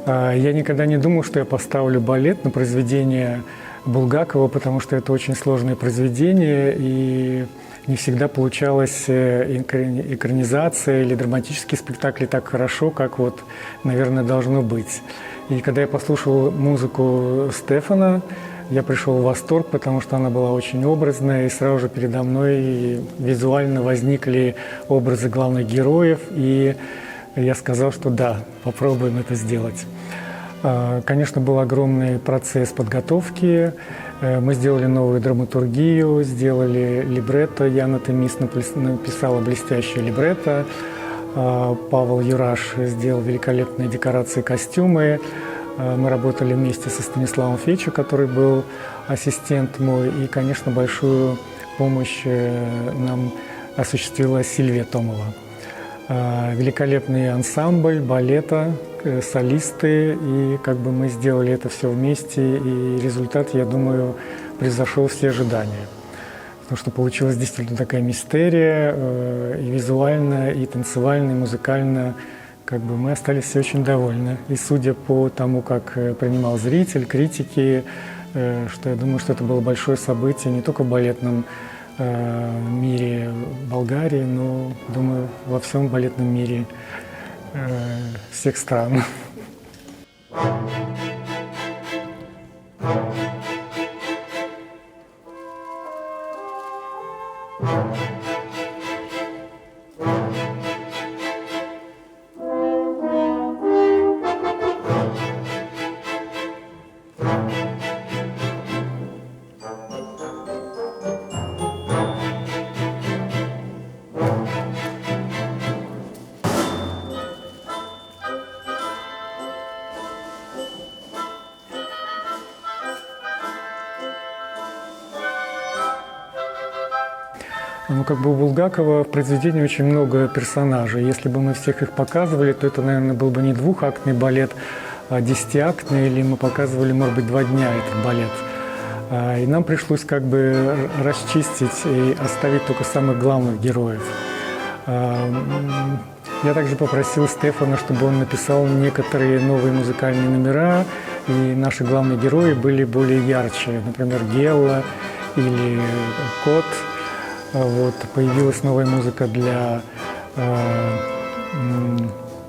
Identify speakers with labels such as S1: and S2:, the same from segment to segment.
S1: Я никогда не думал, что я поставлю балет на произведение Булгакова, потому что это очень сложное произведение, и не всегда получалась экранизация или драматический спектакль так хорошо, как вот, наверное, должно быть. И когда я послушал музыку Стефана, я пришел в восторг, потому что она была очень образная, и сразу же передо мной визуально возникли образы главных героев, и я сказал, что да, попробуем это сделать. Конечно, был огромный процесс подготовки. Мы сделали новую драматургию, сделали либретто. Яна Темис написала блестящее либретто. Павел Юраш сделал великолепные декорации, костюмы. Мы работали вместе со Станиславом Фечо, который был ассистент мой. И, конечно, большую помощь нам осуществила Сильвия Томова. Великолепный ансамбль балета, солисты, и как бы мы сделали это все вместе, и результат, я думаю, превзошел все ожидания. Потому что получилась действительно такая мистерия, и визуально, и танцевально, и музыкально, как бы мы остались все очень довольны. И судя по тому, как принимал зритель, критики, что я думаю, что это было большое событие не только в балетном мире Болгарии, но, думаю, во всем балетном мире всех стран. Ну, как бы у Булгакова в произведении очень много персонажей. Если бы мы всех их показывали, то это, наверное, был бы не двухактный балет, а 10-актный, или мы показывали, может быть, 2 дня этот балет. И нам пришлось как бы расчистить и оставить только самых главных героев. Я также попросил Стефана, чтобы он написал некоторые новые музыкальные номера, и наши главные герои были более ярче. Например, Гелла или Кот. Вот, появилась новая музыка для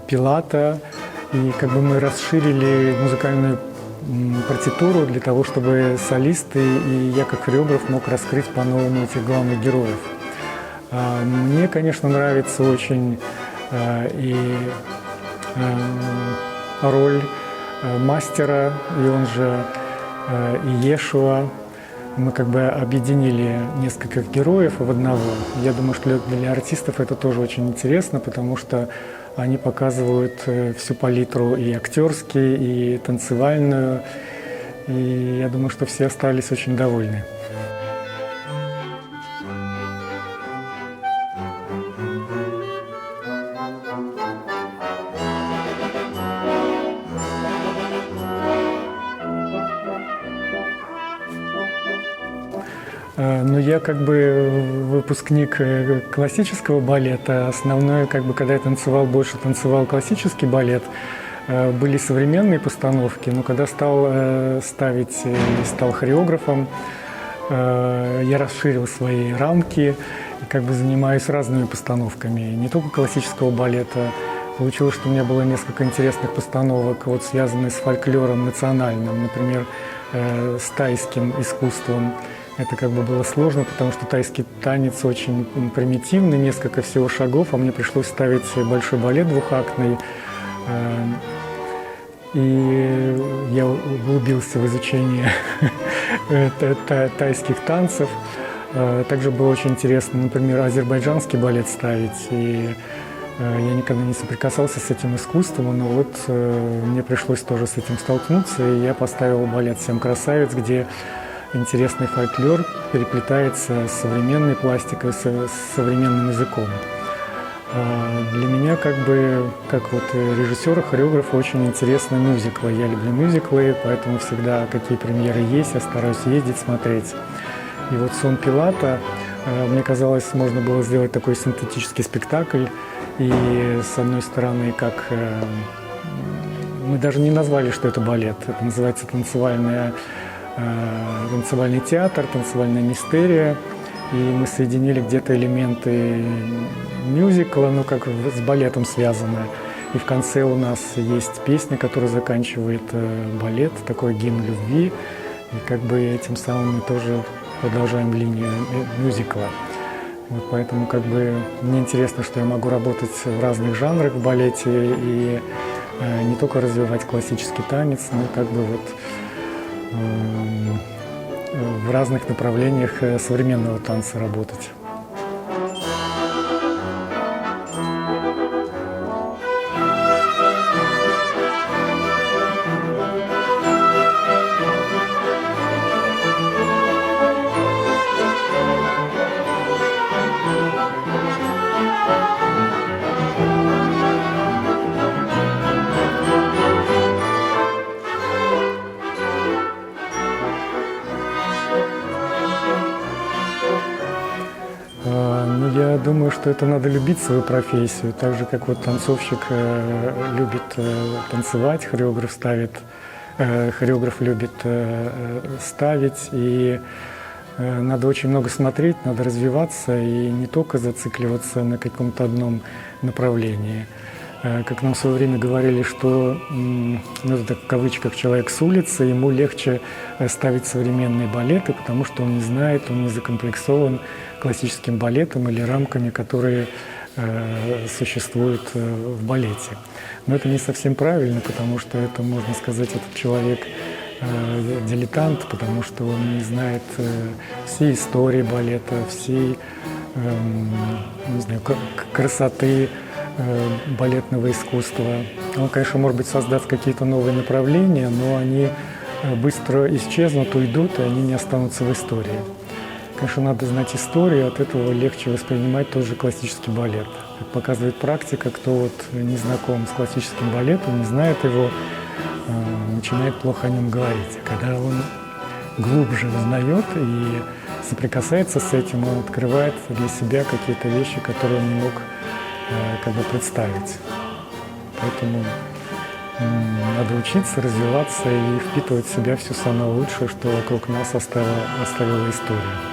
S1: Пилата, и как бы мы расширили музыкальную партитуру для того, чтобы солисты и я как хореограф мог раскрыть по-новому этих главных героев. Мне, конечно, нравится очень и роль мастера, и он же Иешуа. Мы как бы объединили несколько героев в одного. Я думаю, что для артистов это тоже очень интересно, потому что они показывают всю палитру и актерские, и танцевальную. И я думаю, что все остались очень довольны. Но я как бы выпускник классического балета. Основное, как бы, когда я танцевал, больше танцевал классический балет. Были современные постановки, но когда стал ставить, стал хореографом, я расширил свои рамки и как бы занимаюсь разными постановками. Не только классического балета. Получилось, что у меня было несколько интересных постановок, вот, связанных с фольклором национальным, например, с тайским искусством. Это как бы было сложно, потому что тайский танец очень примитивный, несколько всего шагов, а мне пришлось ставить большой балет двухактный. И я углубился в изучение тайских танцев. Также было очень интересно, например, азербайджанский балет ставить. И я никогда не соприкасался с этим искусством, но вот мне пришлось тоже с этим столкнуться. И я поставил балет «Семь красавиц», где интересный фольклор переплетается с современной пластикой, с современным языком. Для меня, как вот режиссера, хореографа, очень интересны мюзиклы. Я люблю мюзиклы, поэтому всегда, какие премьеры есть, я стараюсь ездить, смотреть. И вот «Сон Пилата», мне казалось, можно было сделать такой синтетический спектакль. И с одной стороны, как мы даже не назвали, что это балет. Это называется танцевальный театр, танцевальная мистерия. И мы соединили где-то элементы мюзикла, ну, как с балетом связанное. И в конце у нас есть песня, которая заканчивает балет, такой гимн любви. И как бы этим самым мы тоже продолжаем линию мюзикла. Вот поэтому как бы мне интересно, что я могу работать в разных жанрах в балете и не только развивать классический танец, но как бы вот в разных направлениях современного танца работать. Ну, я думаю, что это надо любить свою профессию, так же, как вот танцовщик любит танцевать, хореограф любит ставить, и надо очень много смотреть, надо развиваться и не только зацикливаться на каком-то одном направлении. Как нам в свое время говорили, что, ну, это в кавычках, человек с улицы, ему легче ставить современные балеты, потому что он не знает, он не закомплексован классическим балетом или рамками, которые существуют в балете. Но это не совсем правильно, потому что это, можно сказать, этот человек дилетант, потому что он не знает всей истории балета, всей, не знаю, красоты балетного искусства. Он, конечно, может быть, создаст какие-то новые направления, но они быстро исчезнут, уйдут, и они не останутся в истории. Конечно, надо знать историю, от этого легче воспринимать тот же классический балет. Как показывает практика, кто вот не знаком с классическим балетом, не знает его, начинает плохо о нем говорить. Когда он глубже узнает и соприкасается с этим, он открывает для себя какие-то вещи, которые он не мог как бы представить. Поэтому надо учиться, развиваться и впитывать в себя все самое лучшее, что вокруг нас оставила история.